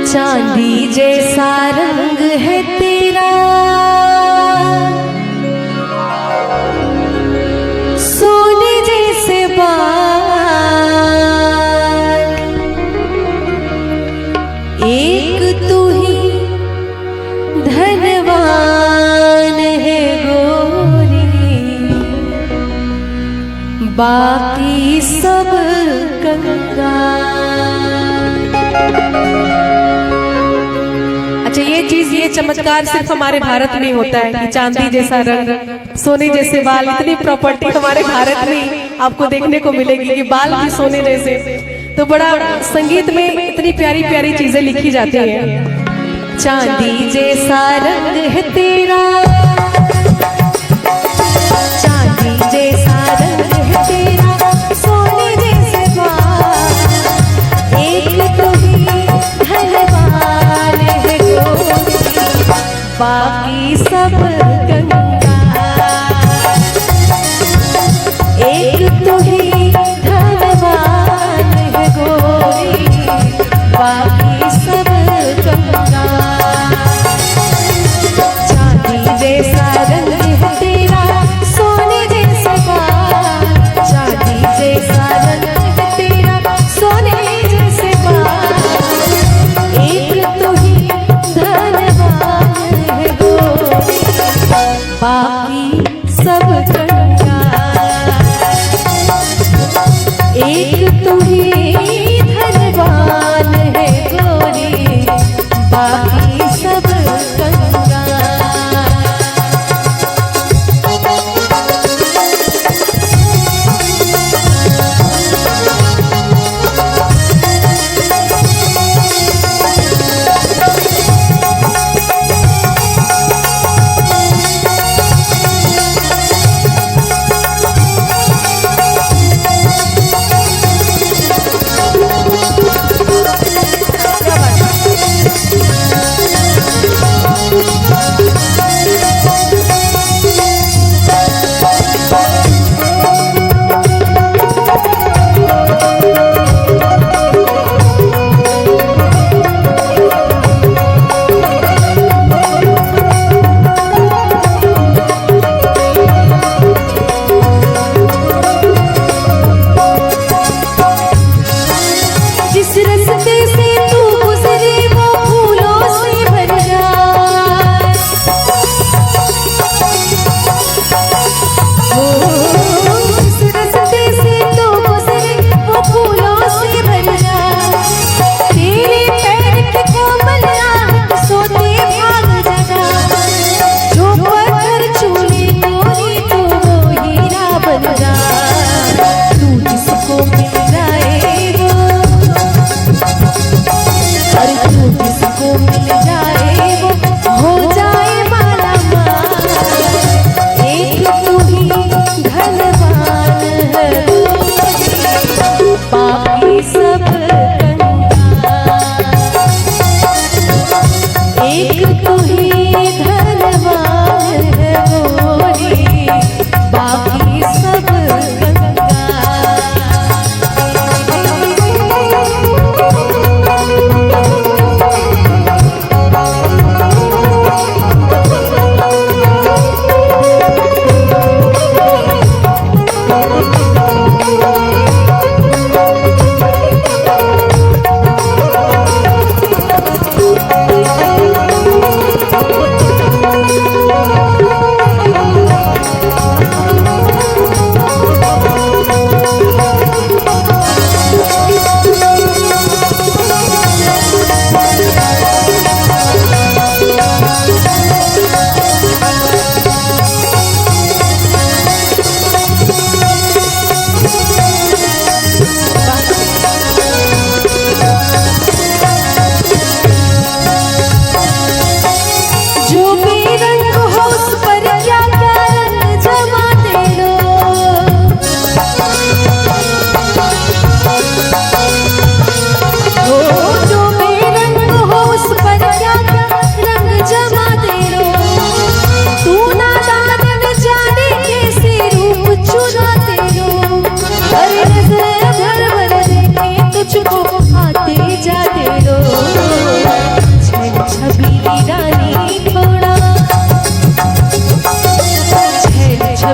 चांदी जैसा रंग है तेरा, सोने जैसे बाल, एक तू ही धनवान है गोरी, बाकी सब कंगाल। अच्छा, ये चीज, ये चमत्कार सिर्फ हमारे भारत में होता है कि चांदी जैसा रंग, सोने जैसे बाल, इतनी प्रॉपर्टी हमारे भारत में आपको देखने को मिलेगी कि बाल भी सोने जैसे। तो बड़ा संगीत में इतनी प्यारी प्यारी चीजें लिखी जाती हैं। चांदी जैसा रंग है तेरा, चांदी जैसा रंग है तेरा, सोने जैसे बाल, एक तो ही धनवान है गोरी, बाकी सब कंगाल। एक तो ही धनवान है गोरी, बाकी सब कंगाल। चांदी जैसा रंग है तेरा, सोने जैसे बाल, चांदी जैसा रंग है तेरा, सोने जैसे बाल, एक तो ही धनवान है गोरी, बाकी सब कंगाल। एक तो ही धनवान है गोरी, बाकी सब कंगाल।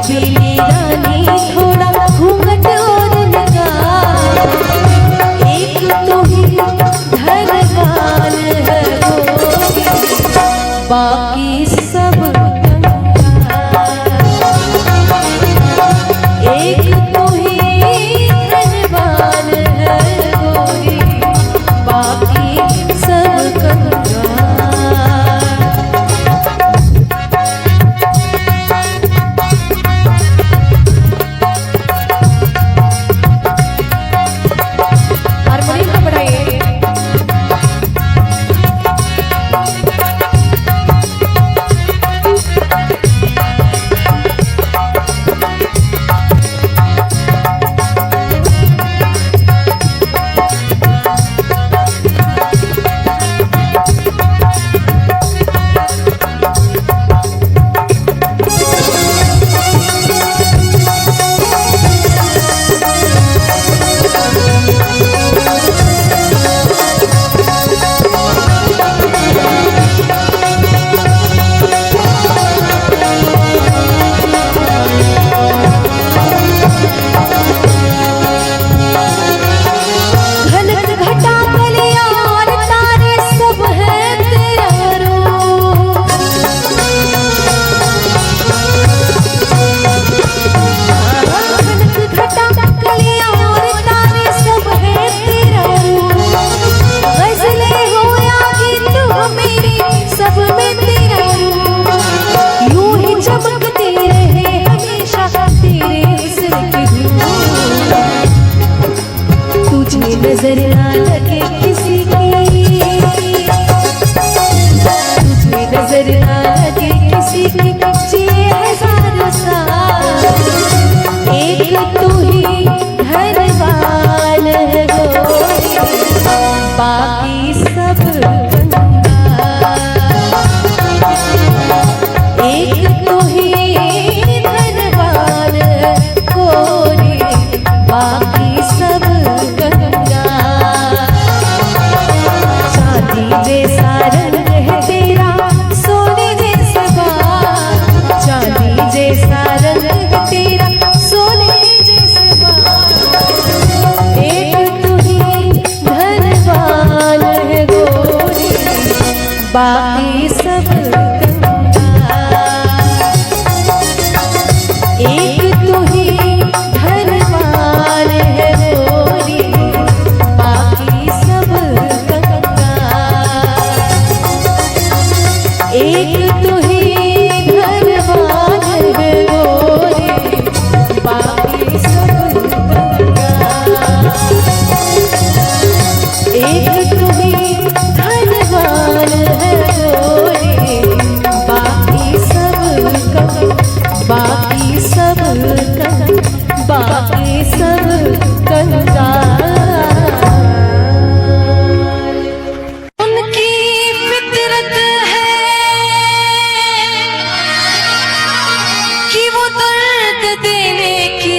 छबीली रानी थोड़ा घूंघट और लगा, एक तो ही धनवान है गोरी, बाकी सब एक तो ही धनवान है गोरी, बाकी सब कंगाल। हारमोनियम को बढ़ाइए। नजर ना लगे किसी की, तुझे नजर ना लगे किसी की, जिए हजारों साल, एक तू ही धनवान है गोरी, बाकी सब कंगाल। एक तू ही धनवान है गोरी, बाकी सब जैसा रंग है तेरा, सोने जैसा बाल, चांदी जैसा रंग है तेरा, सोने जैसा बाल, एक तू ही धनवान है गोरी, बाकी सब कंगाल। एक तू ही धनवान है गोरी, बाकी सब एक तू ही धनवान है गोरी, बाकी सब कंगाल। एक तू ही धनवान है गोरी, बाकी सब बाकी सब बाकी सब कंगाल।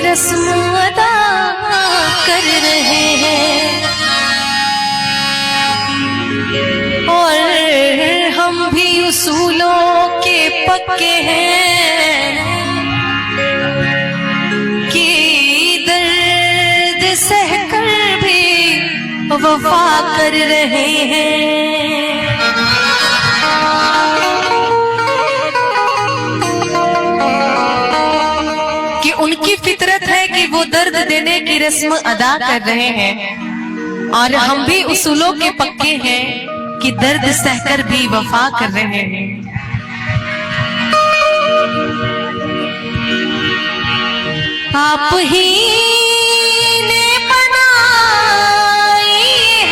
रस्म अदा कर रहे हैं और हम भी उसूलों के पक्के हैं कि दर्द सहकर भी वफा कर रहे हैं। उनकी फितरत है कि वो दर्द देने की रस्म अदा कर रहे हैं और हम भी उसूलों के पक्के हैं कि दर्द सहकर भी वफा कर रहे हैं। आप ही ने बनाई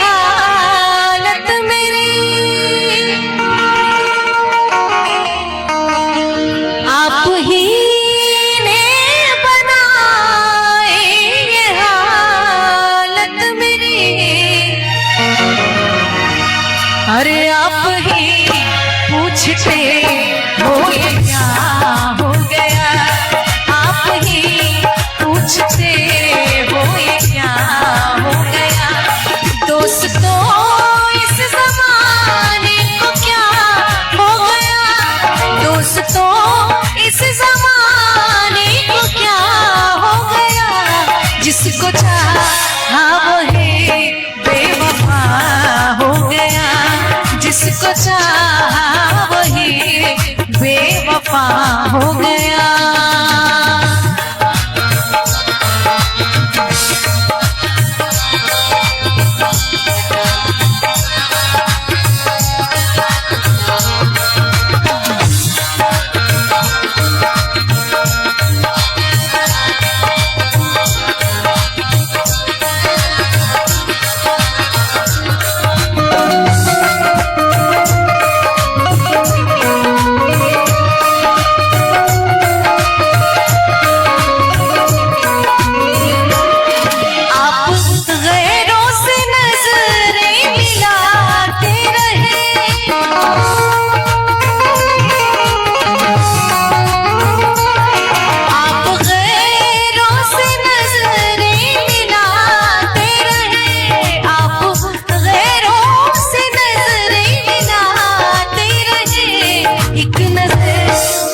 हालत मेरी, आप ही अरे आप ही पूछते हो ये क्या हो गया, आप ही पूछते हो ये क्या हो गया। दोस्तों इस ज़माने को क्या हो गया, दोस्तों इस ज़माने हो गया।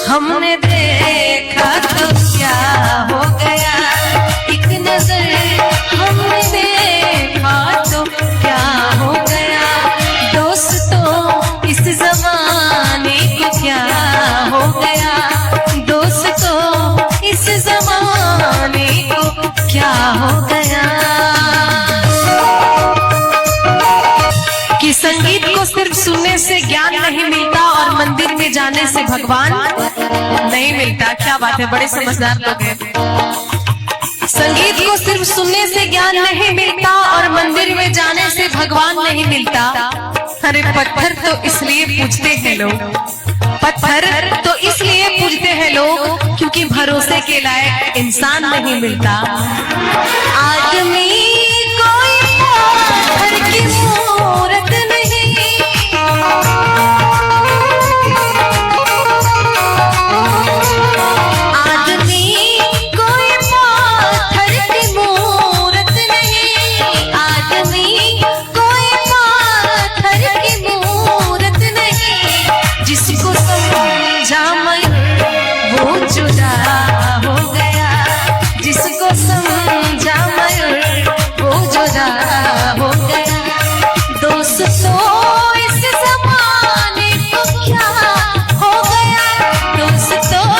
हमने देखा तो क्या हो गया, एक नजर हमने देखा तो क्या हो गया। दोस्तों इस जमाने को क्या हो गया, दोस्तों इस जमाने को क्या हो गया। कि संगीत को सिर्फ सुनने से ज्ञान नहीं मिलता और मंदिर में जाने से भगवान नहीं मिलता। क्या बात है, बड़े समझदार लोग हैं। संगीत को सिर्फ सुनने से ज्ञान नहीं मिलता और मंदिर में जाने से भगवान नहीं मिलता। अरे पत्थर तो इसलिए पूजते हैं लोग, पत्थर तो इसलिए पूजते हैं लोग क्योंकि भरोसे के लायक इंसान नहीं मिलता। आदमी कोई पत्थर की मूरत नहीं, आदमी कोई पत्थर की मूरत नहीं, आदमी कोई पत्थर की मूरत नहीं। जिसको समझा मैं वो जुदा हो गया, जिसको समझा मैं वो जुदा हो गया। दोस्तों इस जमाने को क्या हो गया, दोस्तों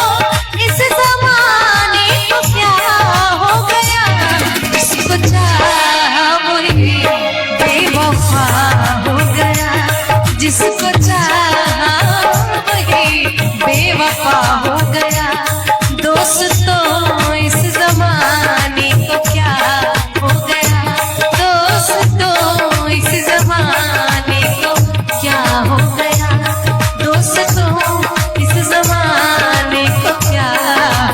इस जमाने को क्या हो गया। जिसको चाहा वही बेवफा हो गया, जिसको चाहा वही बेवफा हो गया। दोस्तों इस जमाने को क्या हो गया, दोस्तों इस जमाने को क्या हो गया, दोस्तों इस जमाने को क्या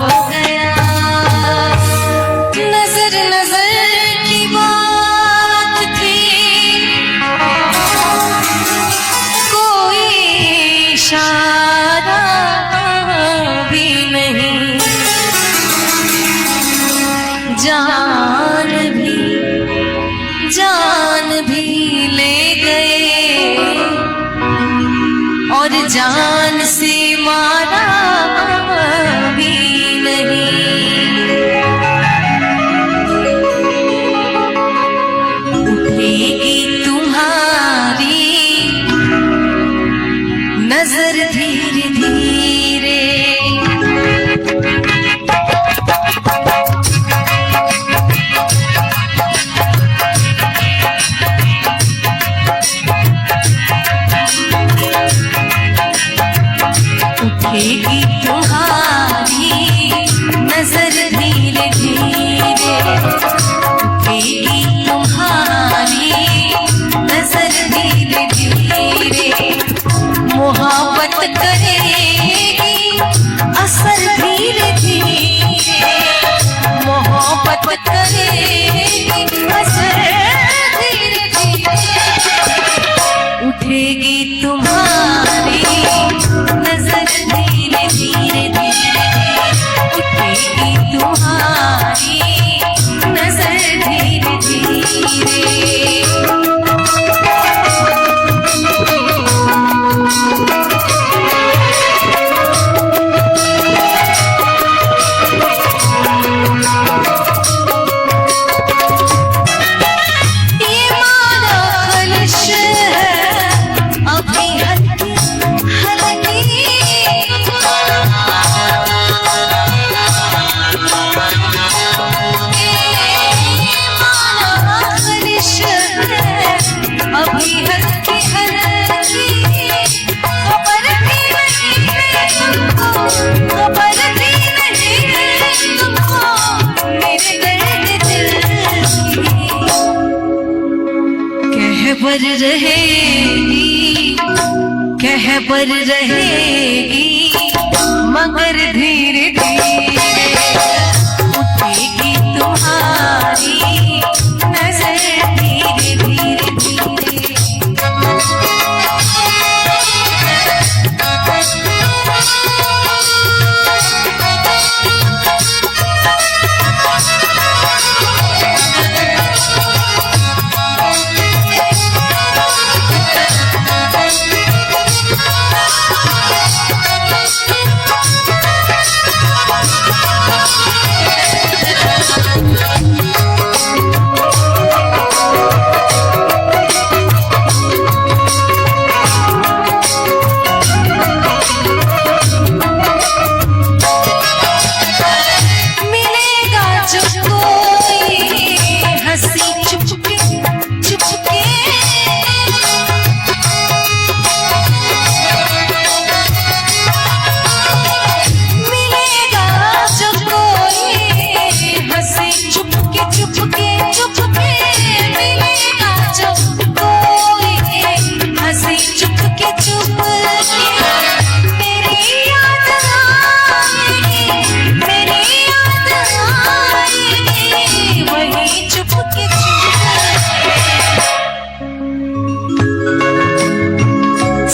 हो गया। नजर नजर की बात थी, कोई इशारा भी नहीं, जान भी ले गए और जान से मारा भी नहीं। उठेगी तुम्हारी नजर धीरे धीरे, कहबर रहेगी, कहबर रहेगी, मगर धीरे धीरे उठेगी तुम्हारी नजर धीरे धीरे धीरे।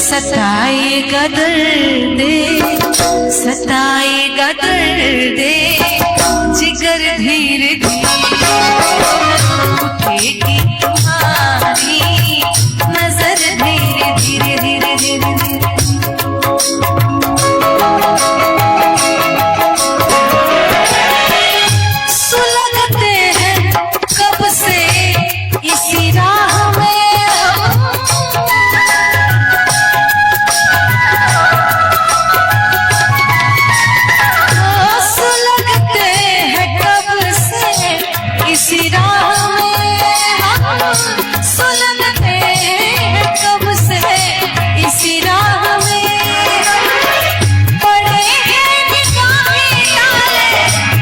सताएगा दर्द, सताएगा दर्द, जिगर धीरे धीरे उठेगी तुम्हारी नजर धीरे धीरे धीरे धीरे धीरे। सुलगते हैं कब से इसी राह में इसी राह में हम सुलगते हैं कब से इसी राह में। पड़े हैं निगाहें डाले,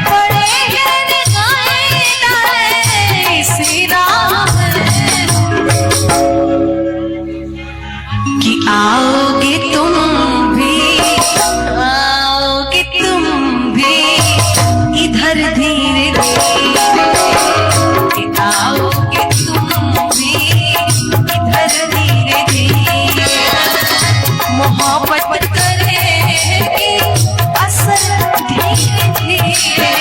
पड़े हैं निगाहें डाले इसी राह में कि आओगे तुम भी, आओगे तुम भी इधर धीरे धीरे, आओगे तुम भी इधर धीरे धीरे। मोहब्बत करेगी असर धीरे धीरे,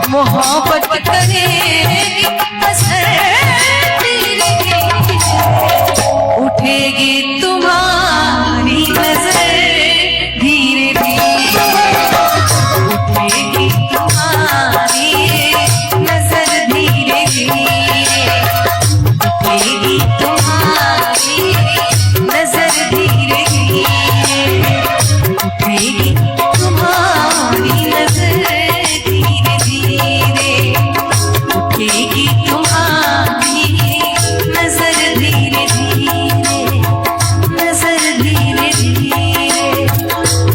मोहब्बत करेगी असर धीरे धीरे। उठेगी तुम्हारी नजर धीरे धीरे, उठेगी तुम्हारी नजर धीरे धीरे, उठेगी तुम्हारी नजर धीरे धीरे, उठेगी तुम्हारी नजर धीरे धीरे, उठेगी तुम्हारी नजर धीरे धीरे, नजर धीरे धीरे,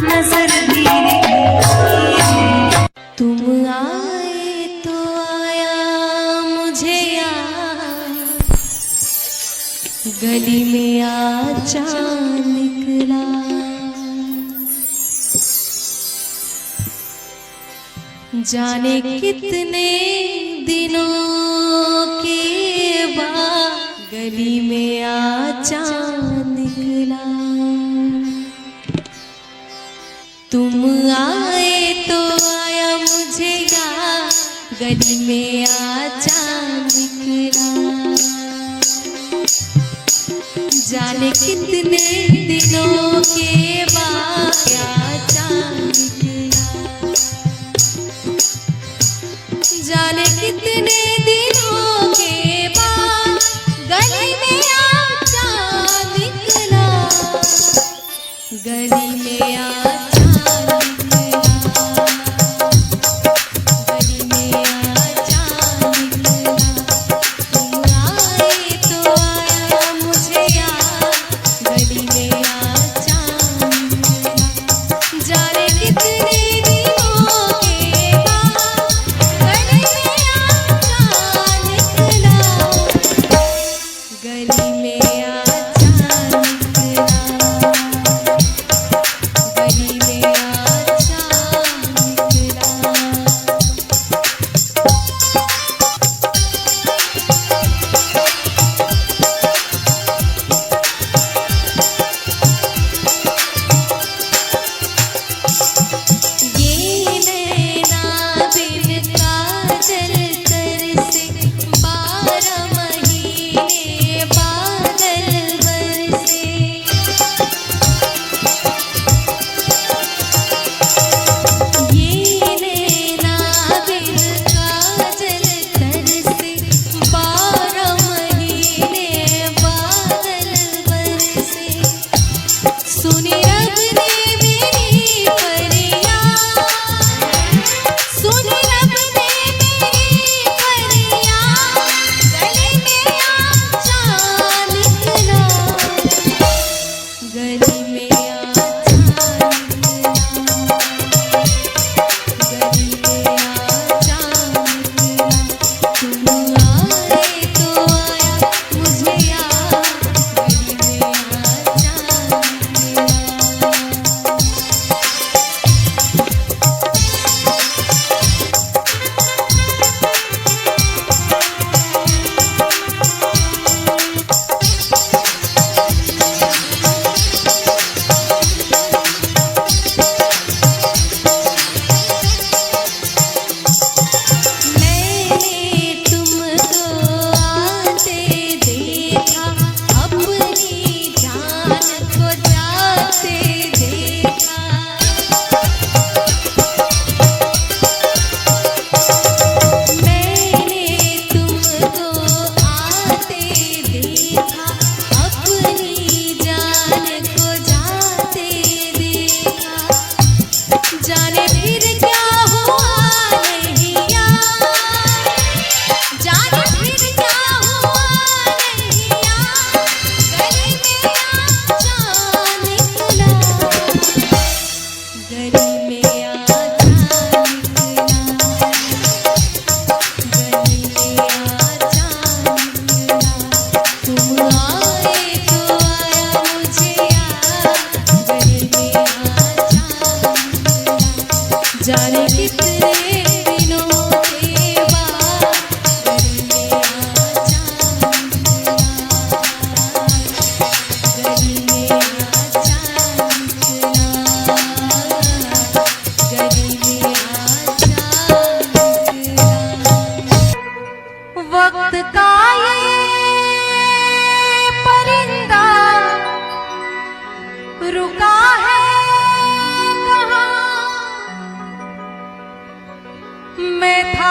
नजर धीरे धीरे। तुम आए तो आया मुझे याद, गली में आचा निकला, जाने कितने दिनों के बाद गली में आचा निकला। तुम आए तो आया मुझे याद, गली में आचा निकला, जाने कितने दिनों के बाद आचा निकला, जाने कितने दिनों के बाद गली में आचा निकला, गली में आचा गली में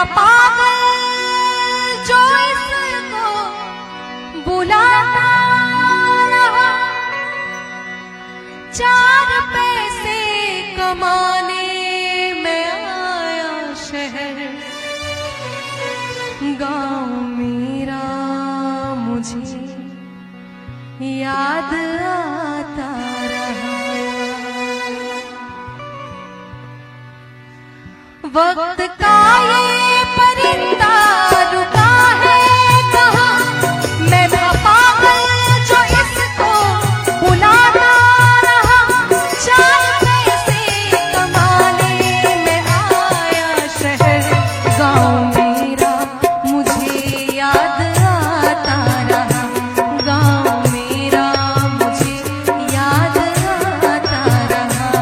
पागल जो इसको बुलाता रहा, 4 पैसे कमाने में आया शहर, गांव मेरा मुझे याद आता रहा। वक्त का ये परिंदा रुका है कहाँ, मैं था पागल जो इसको बुलाता रहा, 4 पैसे कमाने में आया शहर, गाँव मेरा मुझे याद आता रहा, गाँव मेरा मुझे याद आता रहा।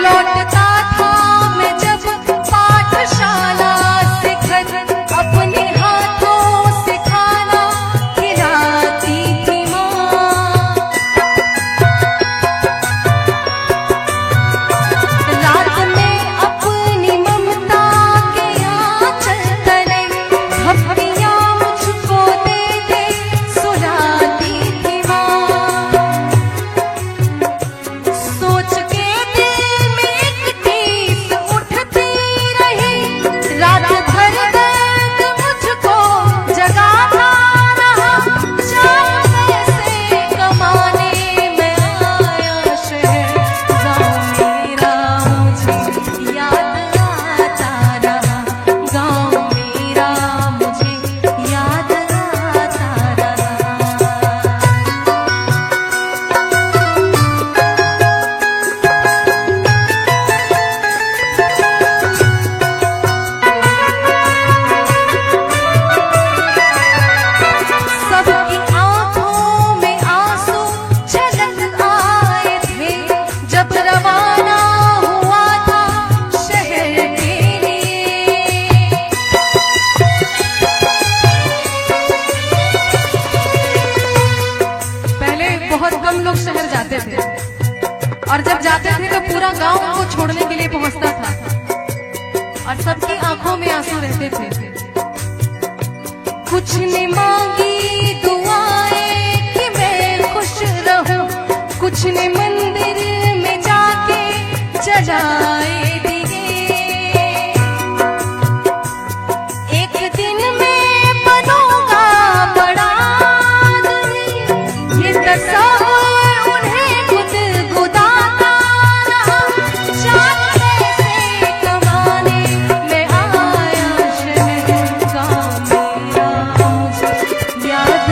लौटता था मैं जब पाठशाला से घर, अपने हाथों से खाना खिलाती थी माँ। रात में अपनी ममता के आंचल तले धप्पियाँ मुझको दे दे सुलाती थी माँ। सोच के दिल में एक टीस उठती रही, रात भर दर्द मुझको जगाता रहा, 4 पैसे कमाने में आया शहर, गाँव मेरा मुझे याद आता रहा, गाँव मेरा मुझे याद आता रहा। सबकी आंखों में आंसू झलक आए थे, जब रवाना हुआ था शहर के लिए। पहले बहुत कम लोग शहर जाते थे, और जब जाते थे तो पूरा गांव उनको छोड़ने के लिए पहुंचता था, और सबकी आंखों में आंसू रहते थे। कुछ ने मांगी दुआएं कि मैं खुश रहूं, कुछ ने मंदिर में जाके जलाए दिए। एक दिन मैं बनूंगा बड़ा आदमी, ये तस्वीर उन्हें गुदगुदाता रहा, 4 पैसे कमाने में आया शहर, गाँव मेरा मुझे याद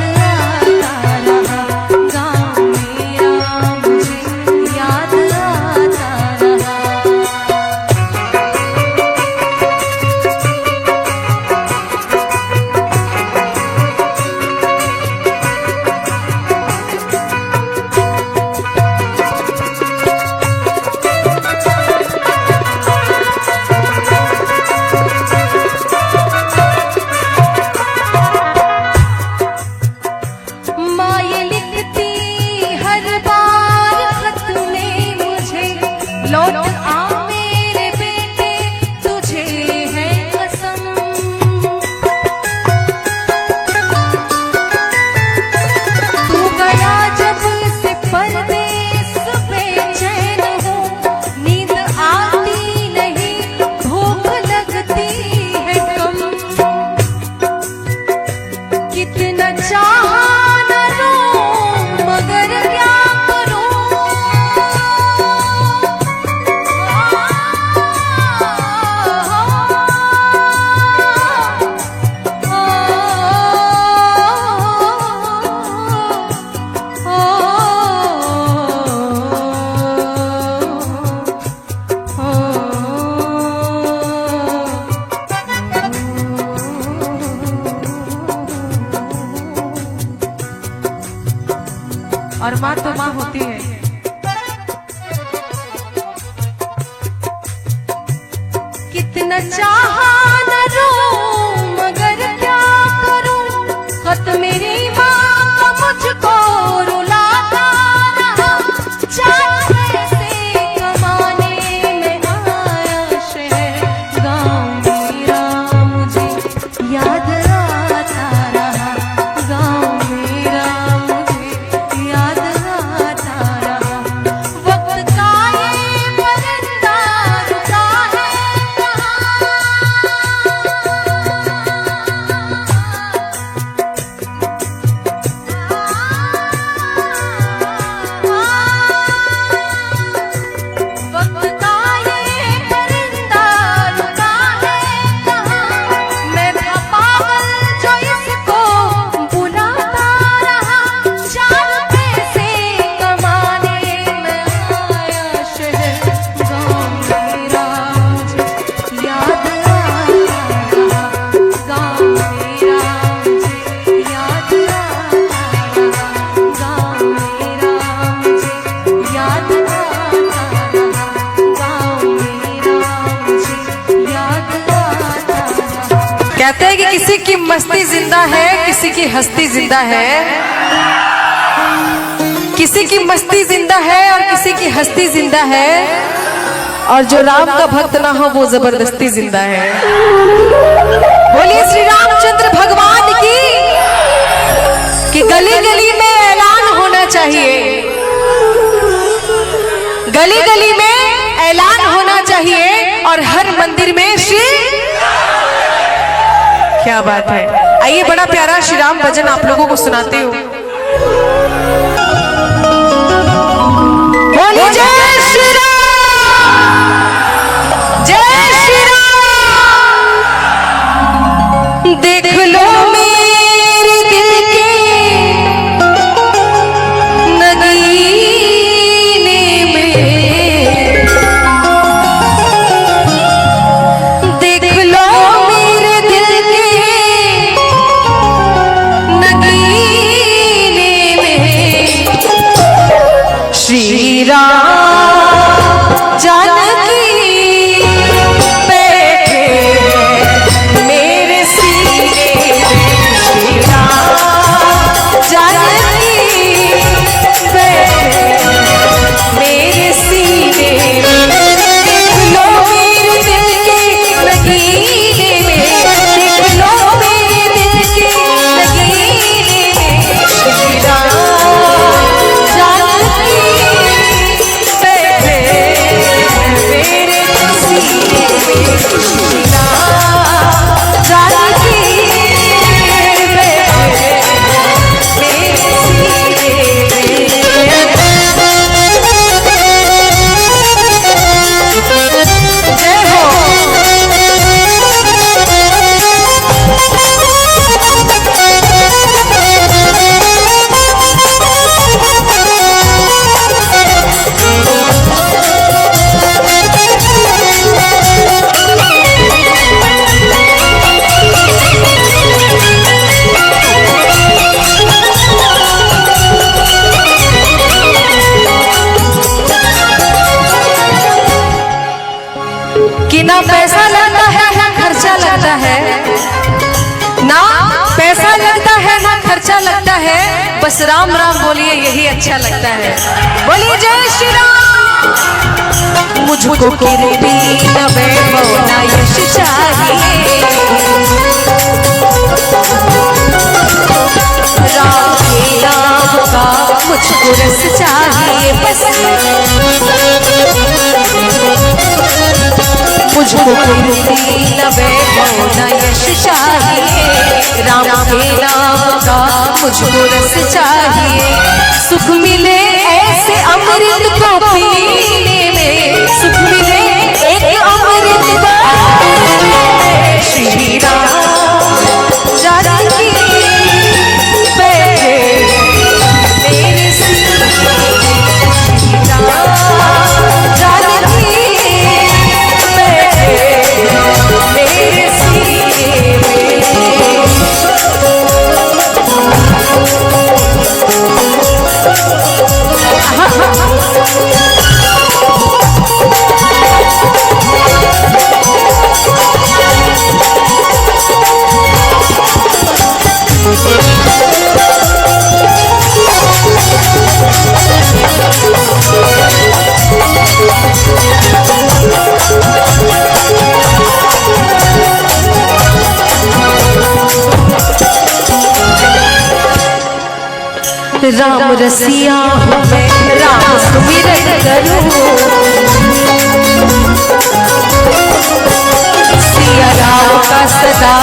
और माँ तो माँ होती है। कितना चाहा न रो मगर क्या करूं, खत मेरी माँ का मुझको रुलाता रहा। चार पैसे कमाने में आया शहर, गाँव मेरा मुझे याद आता रहा। गाँव मेरा मुझे याद आता रहा। वक्त का ये परिंदा रुका है कहते हैं कि किसी की मस्ती जिंदा है, किसी की हस्ती जिंदा है। किसी की मस्ती जिंदा है और किसी की हस्ती जिंदा है, और जो राम का भक्त ना हो वो जबरदस्ती जिंदा है। बोलिए श्री रामचंद्र भगवान की। कि गली गली में ऐलान होना चाहिए, गली गली में ऐलान होना चाहिए, और हर मंदिर में श्री। क्या बात है। आइए बड़ा प्यारा श्री राम भजन आप लोगों को सुनाते हो। बोलिए जय श्री राम, जय श्री राम। देख लो मेरे दिल के नगीने में, देख लो मेरे दिल के नगीने में श्री राम जानकी बैठे मेरे सीने में। श्री राम जानकी बैठे मेरे सीने में। देख लो मेरे दिल के नगीने में, देख लो मेरे दिल के नगीने में। श्री राम जानकी बैठे मेरे सीने में। श्री राम जानकी बैठे मेरे सीने में। जय हो। कि ना पैसा लगता है ना खर्चा लगता है, ना पैसा लगता है ना खर्चा लगता है, बस राम राम बोलिए यही अच्छा लगता है। बोलिए जय श्री राम। मुझको कीर्ति न वैभव न यश चाहिए, राम के नाम का मुझको रस चाहिए। बस मुझको कीर्ति न वैभव न यश चाहिए, राम के नाम का मुझको रस चाहिए। सुख मिले ऐसे अमृत को पीने में, सुख मिले एक अमृत को श्री राम जानकी बैठे मेरे सीने में। श्री राम जानकी बैठे मेरे सीने में। राम रसिया हूँ मैं, राम सुमिरन करूँ, सिया राम का सदा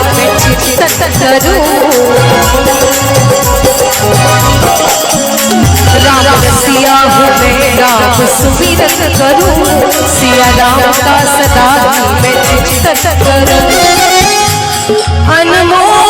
मैं चिंतन करूँ। राम रसिया हूँ मैं, राम सुमिरन करूँ, सिया राम का सदा मैं चिंतन करूँ। अनमोल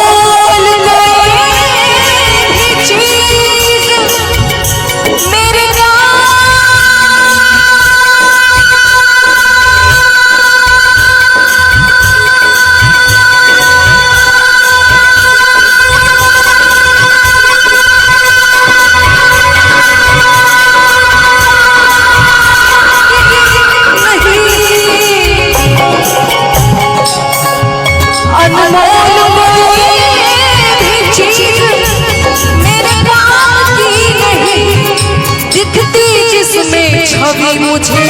चीज मेरे छवि मुझे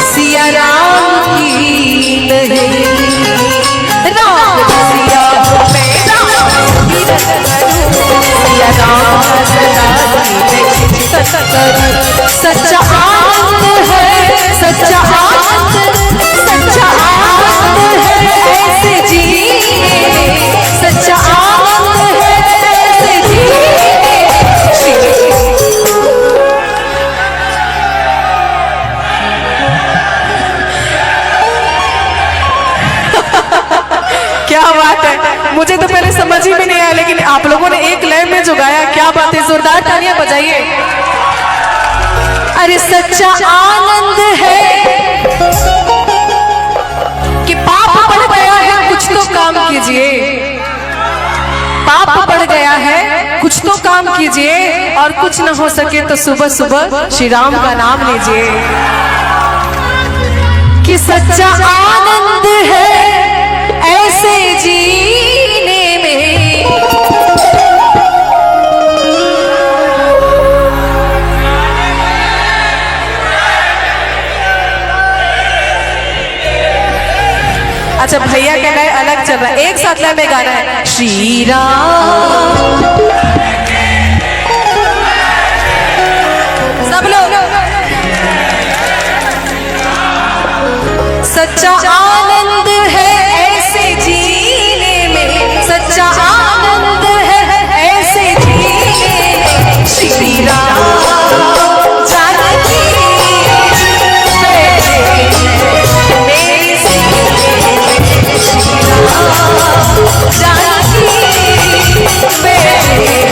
सिया राम की नहीं। राम रसिया हूँ मैं, राम सुमिरन करूँ, सिया राम का सदा मैं चिंतन करूँ। सच्चा आनंद है, सच्चा आनंद, सच्चा आनंद है ऐसे जीने में, सच्चा आनंद है ऐसे जीने में। क्या बात है, मुझे तो पहले समझ ही में नहीं आया, लेकिन आप लोगों ने एक लय में जो गाया, क्या बात है, जोरदार तालियां बजाइए। अरे सच्चा आनंद है कि पाप बढ़ गया है, कुछ तो काम कीजिए। पाप बढ़ गया है, कुछ तो काम कीजिए, और कुछ न हो सके तो सुबह सुबह श्री राम का नाम लीजिए। कि सच्चा आनंद है ऐसे जीने में। अच्छा, भैया का लय अलग चल रहा है, एक साथ लय में गाना है। श्री राम, सब लोग। सच्चा आनंद है ऐसे जीने में, सच्चा आनंद है ऐसे जीने में। श्री राम जानकी मेरे सीने में, श्री राम जानकी मेरे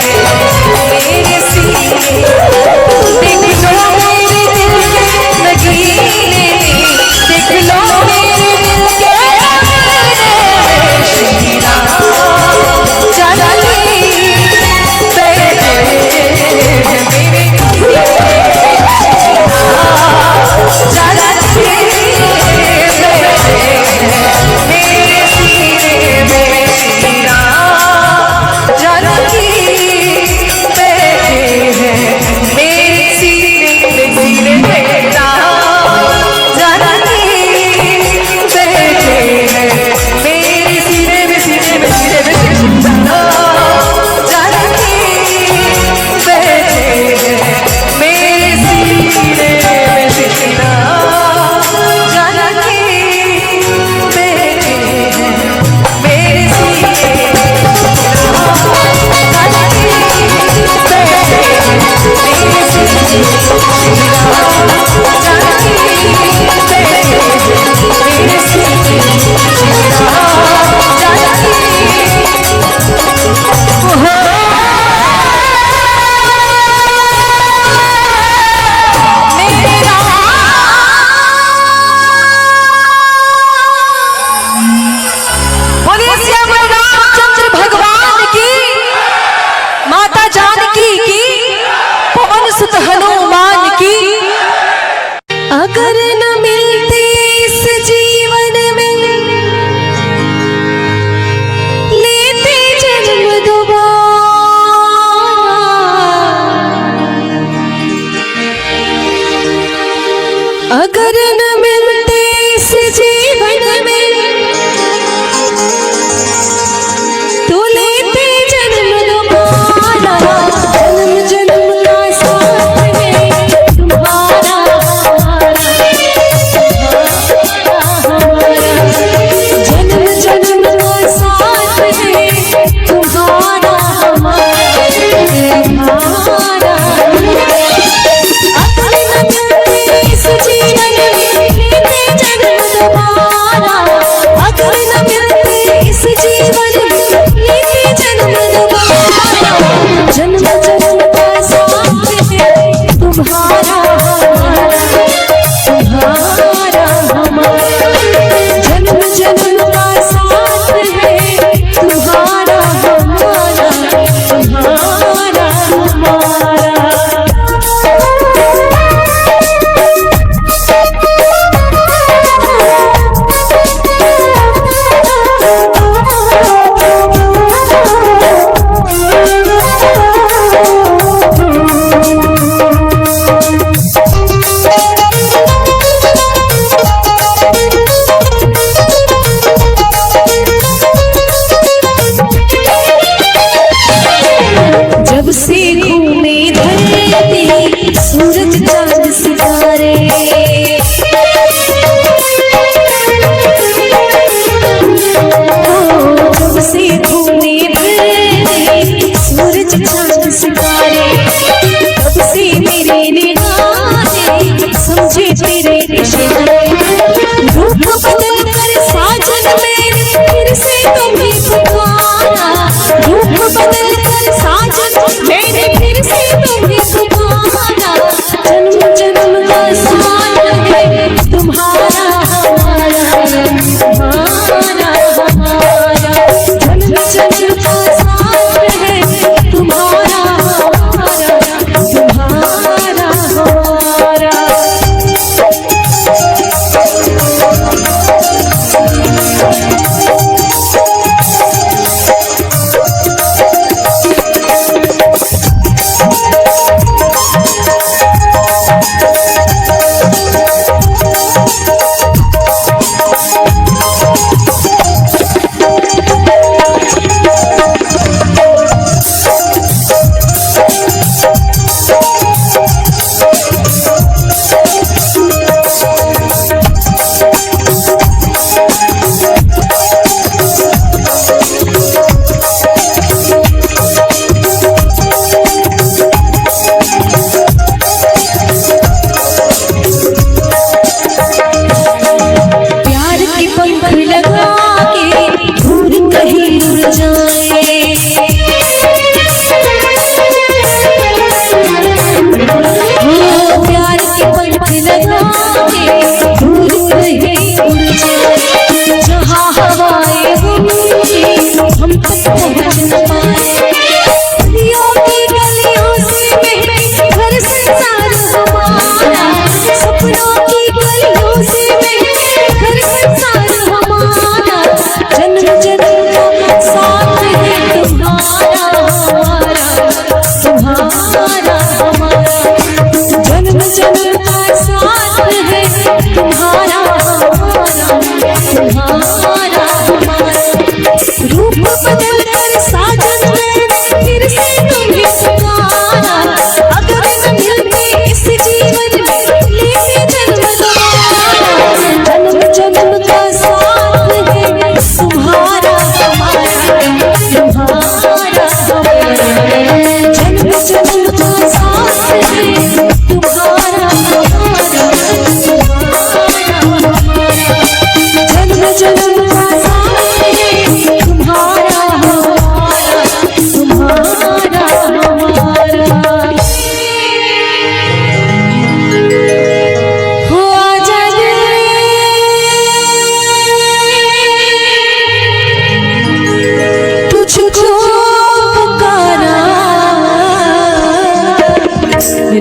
सूरज चांद सितारे। जब से तूने भरे सूरज चांद सितारे, तब से मेरे निगाहें समझे तेरे इशारे। रूप बदल कर साजन मेरे फिर से तुम्हें पुकारा, रूप बदल कर साजन मेरे फिर से तुम्हें पुकारा। जन्म जन्म का साथ है तुम्हारा हमारा, हमारा हमारा। जन्म जन्म का साथ है तुम्हारा हमारा, तुम्हारा हमारा।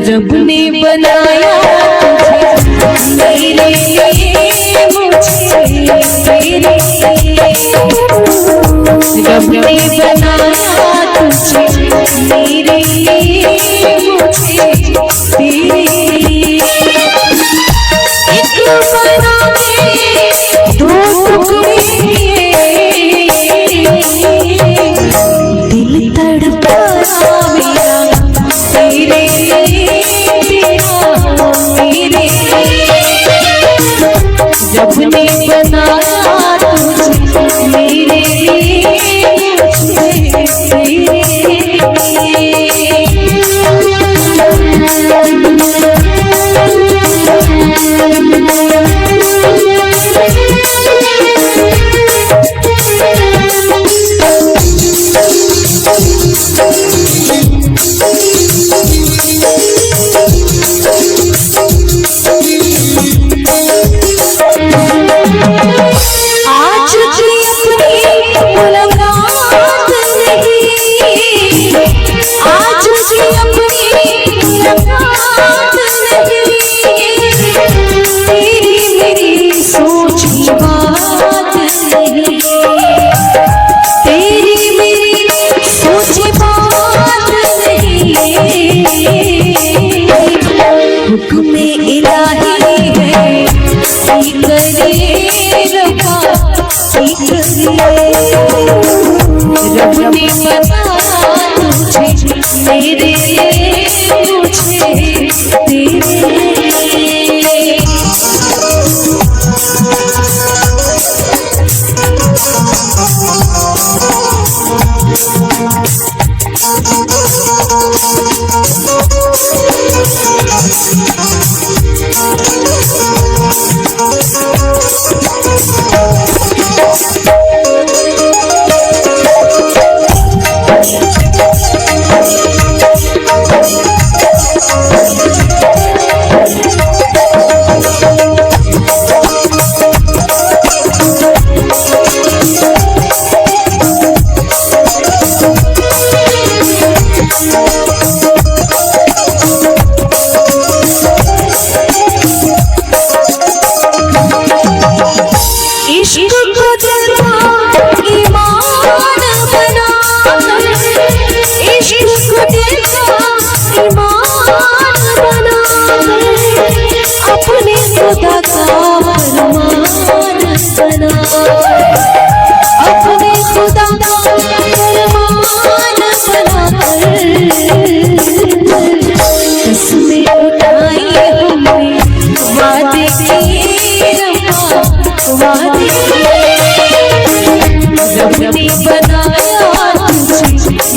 रब ने बनाया तुझे मेरे लिए, मुझे तेरे लिए। रब ने बनाया तुझे मेरे लिए, मुझे तेरे लिए। एक बना में दो टुकड़े, दिल तड़पा मेरा तेरे लिए, तेरा मेरे लिए। रब ने बनाया तुझे मेरे लिए, मुझे तेरे लिए।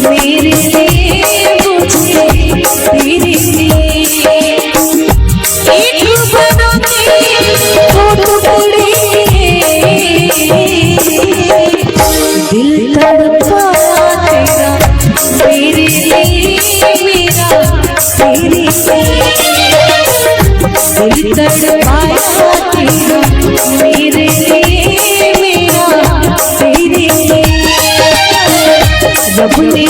मेरे लिए मुझे तेरे लिए एक बनाने को टुकड़े दिल तड़पाया तेरा मेरे लिए मेरा तेरे लिए दिल तड़पाया तेरा मेरे लिए मेरा तेरे लिए रब ने